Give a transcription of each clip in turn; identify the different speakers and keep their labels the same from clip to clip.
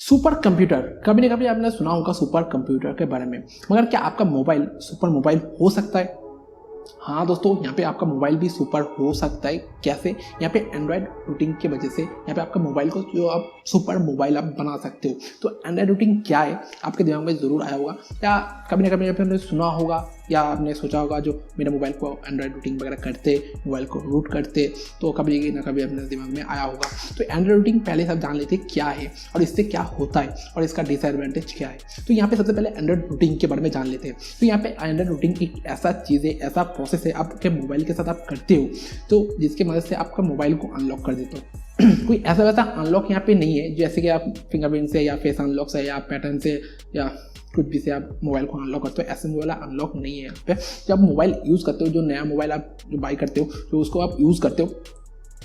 Speaker 1: Super computer, कभी ना कभी आपने सुना होगा सुपर कंप्यूटर के बारे में, मगर क्या आपका मोबाइल सुपर मोबाइल हो सकता है? हाँ दोस्तों, यहाँ पे आपका मोबाइल भी सुपर हो सकता है। कैसे? यहाँ पे एंड्रॉयड रूटिंग की वजह से यहाँ पे आपका मोबाइल को जो आप सुपर मोबाइल आप बना सकते हो। तो एंड्रॉयड रूटिंग क्या है, आपके दिमाग में ज़रूर आया होगा, या कभी ना कभी आपने सुना होगा, या आपने सोचा होगा जो मेरे मोबाइल को एंड्रॉयड रूटिंग वगैरह करते, मोबाइल को रूट करते, तो कभी ना कभी अपने दिमाग में आया होगा। तो एंड्रॉयड रूटिंग पहले सब जान लेते क्या है और इससे क्या होता है और इसका डिसएडवांटेज क्या है। तो यहाँ पे सबसे पहले एंड्रॉयड रूटिंग के बारे में जान लेते हैं। तो यहाँ पे एंड्रॉयड रूटिंग एक ऐसा चीज़ है, ऐसा प्रोसेस है आपके मोबाइल के साथ आप करते हो, तो जिसकी मदद से आपका मोबाइल को अनलॉक कर देते हो। कोई ऐसा वैसा अनलॉक यहाँ पे नहीं है जैसे कि आप फिंगरप्रिंट से या फेस अनलॉक से या पैटर्न से या कुछ भी से आप मोबाइल को अनलॉक करते हो। ऐसे मोबाइल अनलॉक नहीं है यहाँ पे। जब मोबाइल यूज़ करते हो, जो नया मोबाइल आप जो बाई करते हो, जो उसको आप यूज़ करते हो,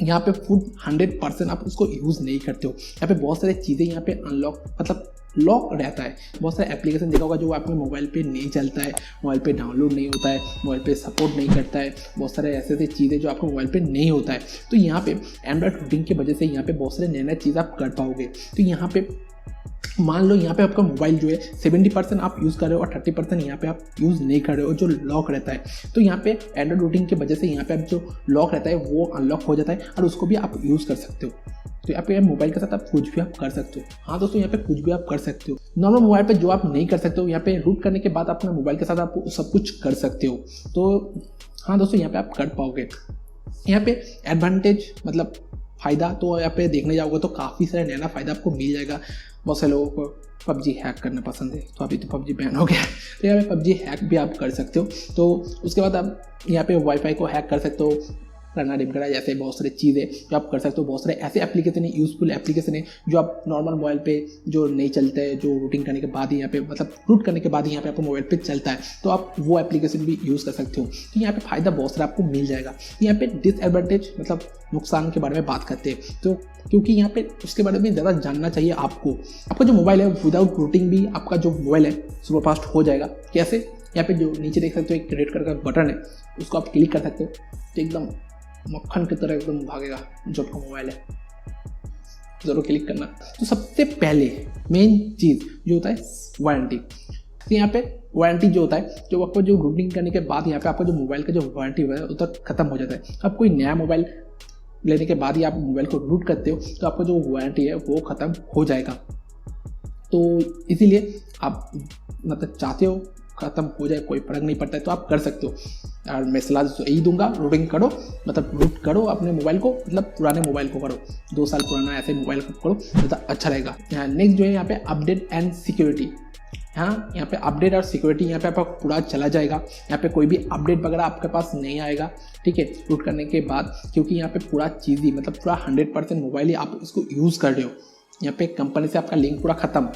Speaker 1: यहाँ पे फुल 100% आप उसको यूज़ नहीं करते हो। यहाँ पे बहुत सारी चीज़ें यहाँ पे अनलॉक मतलब लॉक रहता है। बहुत सारे एप्लीकेशन देखा होगा जो आपके मोबाइल पे नहीं चलता है, मोबाइल पे डाउनलोड नहीं होता है, मोबाइल पे सपोर्ट नहीं करता है। बहुत सारे ऐसे चीज़ें जो आपके मोबाइल पे नहीं होता है। तो यहाँ पे एंड्रॉयड रूटिंग की वजह से यहाँ पे बहुत सारे नए नए चीज़ आप कर पाओगे। तो यहाँ पे मान लो यहाँ पे आपका मोबाइल जो है 70% आप यूज़ कर रहे हो और 30% यहाँ पे आप यूज़ नहीं कर रहे हो, जो लॉक रहता है। तो यहाँ पे एंड्रॉयड रूटिंग की वजह से यहाँ पे आप जो लॉक रहता है वो अनलॉक हो जाता है और उसको भी आप यूज़ कर सकते हो। तो यहाँ पे मोबाइल के साथ आप कुछ भी आप कर सकते हो। हाँ दोस्तों, यहाँ पे कुछ भी आप कर सकते हो। नॉर्मल मोबाइल पे जो आप नहीं कर सकते हो, यहाँ पे रूट करने के बाद अपने मोबाइल के साथ आप सब कुछ कर सकते हो। तो हाँ दोस्तों, यहाँ पे आप कर पाओगे। यहाँ पे एडवांटेज मतलब फ़ायदा तो यहाँ पे देखने जाओगे तो काफ़ी सारे नया फ़ायदा आपको मिल जाएगा। बहुत से लोगों को पबजी हैक करना पसंद है, तो अभी तो पबजी बैन हो गया, तो यहाँ पे पबजी हैक भी आप कर सकते हो। तो उसके बाद आप यहाँ पे वाईफाई को हैक कर सकते हो, करना डिम करा, जैसे बहुत सारी चीज़ें जो आप कर सकते हो। बहुत सारे ऐसे एप्लीकेशन है, यूज़फुल एप्लीकेशन है जो आप नॉर्मल मोबाइल पे जो नहीं चलते हैं, जो रूटिंग करने के बाद ही यहाँ पे मतलब रूट करने के बाद ही यहाँ पे आपको मोबाइल पे चलता है, तो आप वो एप्लीकेशन भी यूज़ कर सकते हो। तो यहाँ पे फ़ायदा बहुत सारा आपको मिल जाएगा। यहाँ पे डिसएडवांटेज मतलब नुकसान के बारे में बात करते हैं, तो क्योंकि यहाँ पे उसके बारे में ज़्यादा जानना चाहिए आपको। आपका जो मोबाइल है विदाउट रूटिंग भी आपका जो मोबाइल है सुपर फास्ट हो जाएगा। कैसे? यहाँ पे जो नीचे देख सकते हो एक रेड कलर का बटन है, उसको आप क्लिक कर सकते हो, तो एकदम मक्खन की तरह एकदम भागेगा जो आपका मोबाइल है। ज़रूर क्लिक करना। तो सबसे पहले मेन चीज़ जो होता है वारंटी। तो यहाँ पे वारंटी जो होता है, जो आपको जो रूटिंग करने के बाद यहाँ पे आपका जो मोबाइल का जो वारंटी होता है वो तक खत्म हो जाता है। अब कोई नया मोबाइल लेने के बाद ही आप मोबाइल को रूट करते हो तो आपका जो वारंटी है वो ख़त्म हो जाएगा। तो इसीलिए आप मतलब चाहते हो ख़त्म हो जाए, कोई फ़र्क नहीं पड़ता है, तो आप कर सकते हो। और मैं सलाह तो यही दूंगा, रूटिंग करो मतलब रूट करो अपने मोबाइल को, मतलब पुराने मोबाइल को करो, 2 साल पुराना ऐसे मोबाइल को करो तो अच्छा रहेगा। नेक्स्ट जो है यहाँ पे अपडेट एंड सिक्योरिटी। हाँ, यहाँ पे अपडेट और सिक्योरिटी यहाँ पे आपका पूरा चला जाएगा। यहाँ पे कोई भी अपडेट वगैरह आपके पास नहीं आएगा, ठीक है, रूट करने के बाद, क्योंकि यहाँ पे पूरा चीज़ ही मतलब पूरा 100% मोबाइल ही आप इसको यूज़ कर रहे हो। यहाँ पे कंपनी से आपका लिंक पूरा ख़त्म,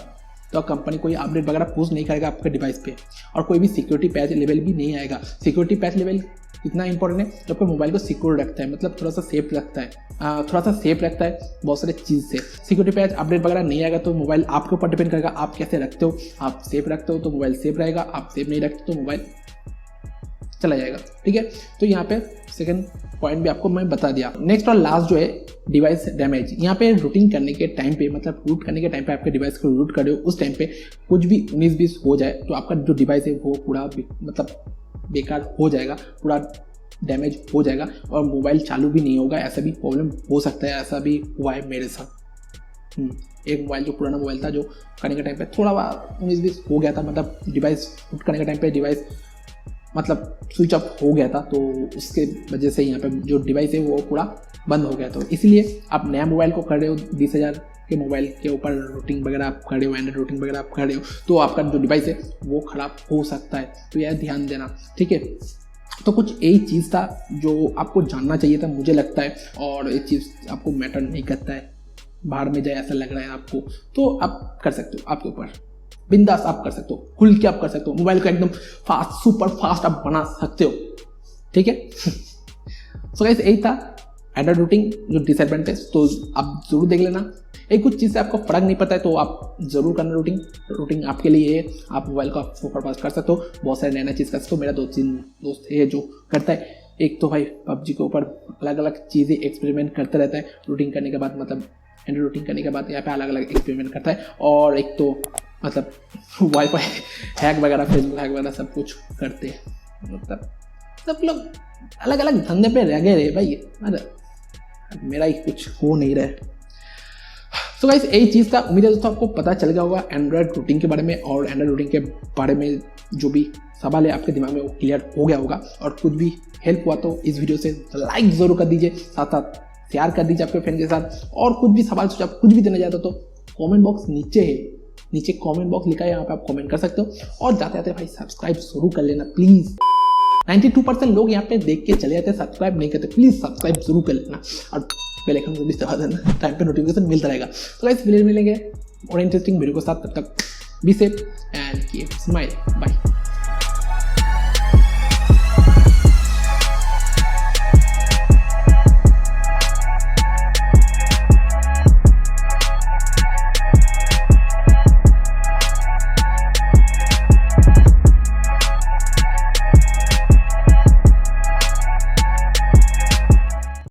Speaker 1: तो कंपनी कोई अपडेट वगैरह पुश नहीं करेगा आपके डिवाइस पे, और कोई भी सिक्योरिटी पैच लेवल भी नहीं आएगा। सिक्योरिटी पैच लेवल इतना इंपॉर्टेंट है जो आपके मोबाइल को सिक्योर रखता है, मतलब थोड़ा सा सेफ रखता है, बहुत सारे चीज़ से। सिक्योरिटी पैच अपडेट वगैरह नहीं आएगा तो मोबाइल आपके ऊपर डिपेंड करेगा, आप कैसे रखते हो। आप सेफ रखते हो तो मोबाइल सेफ रहेगा, आप सेफ नहीं रखते तो मोबाइल चला जाएगा, ठीक है। तो यहाँ पे सेकंड पॉइंट भी आपको मैं बता दिया। नेक्स्ट और लास्ट जो है डिवाइस डैमेज। यहाँ पे रूटिंग करने के टाइम पे मतलब रूट करने के टाइम पे आपके डिवाइस को रूट कर रहे हो, उस टाइम पे कुछ भी 19-20 हो जाए तो आपका जो डिवाइस है वो पूरा मतलब बेकार हो जाएगा, पूरा डैमेज हो जाएगा और मोबाइल चालू भी नहीं होगा। ऐसा भी प्रॉब्लम हो सकता है, ऐसा भी हुआ है मेरे साथ। एक मोबाइल जो पुराना मोबाइल था, जो करने के टाइम पे थोड़ा 19-20 हो गया था, मतलब डिवाइस रूट करने के टाइम पे डिवाइस मतलब स्विच ऑफ हो गया था, तो उसके वजह से यहाँ पे जो डिवाइस है वो पूरा बंद हो गया। तो इसलिए आप नया मोबाइल को कर रहे हो, 20,000 के मोबाइल के ऊपर रूटिंग वगैरह आप कर रहे हो, एंड्रॉइड रूटिंग वगैरह आप कर रहे हो, तो आपका जो डिवाइस है वो ख़राब हो सकता है। तो यह ध्यान देना, ठीक है। तो कुछ यही चीज़ था जो आपको जानना चाहिए था मुझे लगता है, और ये चीज़ आपको मैटर नहीं करता है, बाहर में जाए ऐसा लग रहा है आपको, तो आप कर सकते हो, आपके ऊपर बिंदास आप कर सकते हो, खुल के आप कर सकते हो, मोबाइल को एकदम फास्ट सुपर फास्ट आप बना सकते हो, ठीक है। सो गाइस, यही था एंड्रॉइड रूटिंग जो डिसएडवांटेज, तो आप जरूर देख लेना। एक कुछ चीज़ से आपको फ़र्क नहीं पड़ता है तो आप जरूर करना रूटिंग आपके लिए है। आप मोबाइल को आप सुपर फास्ट कर सकते हो, बहुत सारे नया नया चीज़ कर सकते हो। मेरा 2-3 दोस्त है जो करता है, एक तो भाई पबजी के ऊपर अलग अलग चीज़ें एक्सपेरिमेंट करते रहता है रूटिंग करने के बाद, मतलब एंड्रॉइड रूटिंग करने के बाद यहाँ पे अलग अलग एक्सपेरिमेंट करता है, और एक तो मतलब वाईफाई हैक वगैरह, फेसबुक हैक वगैरह सब कुछ करते हैं। मतलब सब लोग अलग अलग धंधे पे रह गए भाई, मतलब मेरा ही कुछ हो नहीं रहा है। तो गाइस यही चीज़ था, उम्मीद है दोस्तों आपको पता चल गया होगा एंड्रॉइड रूटिंग के बारे में, और एंड्रॉइड रूटिंग के बारे में जो भी सवाल है आपके दिमाग में वो क्लियर हो गया होगा। और कुछ भी हेल्प हुआ तो इस वीडियो से लाइक ज़रूर कर दीजिए, साथ साथ शेयर कर दीजिए आपके फ्रेंड के साथ। और कुछ भी सवाल सुझाव कुछ भी देना चाहते हो तो कमेंट बॉक्स नीचे है, नीचे कमेंट बॉक्स लिखा है, यहाँ पे आप कमेंट कर सकते हो। और जाते जाते भाई सब्सक्राइब जरूर कर लेना प्लीज़। 92% लोग यहाँ पे देख के चले जाते हैं, सब्सक्राइब नहीं करते, प्लीज़ सब्सक्राइब जरूर कर लेना और बेल आइकन को भी दबा देना, टाइम पे नोटिफिकेशन मिलता रहेगा। तो गाइस वीडियो मिलेंगे और इंटरेस्टिंग वीडियो के साथ, तब तक be safe and keep smile, bye.